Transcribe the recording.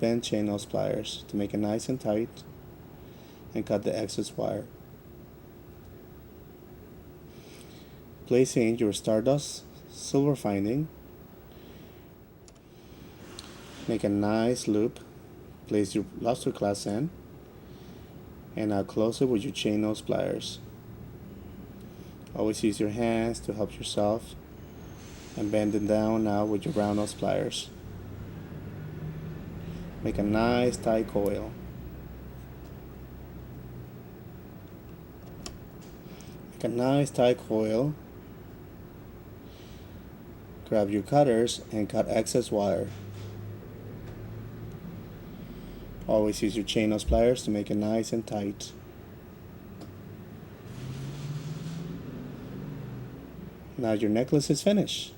Bend chain nose pliers to make it nice and tight and cut the excess wire. Place in your stardust silver finding. Make a nice loop. Place your Lobster Clasp in, and now close it with your chain nose pliers. Always use your hands to help yourself, and bend it down now with your round nose pliers. Make a nice tight coil. Make a nice tight coil. Grab your cutters and cut excess wire. Always use your chain nose pliers to make it nice and tight. Now your necklace is finished.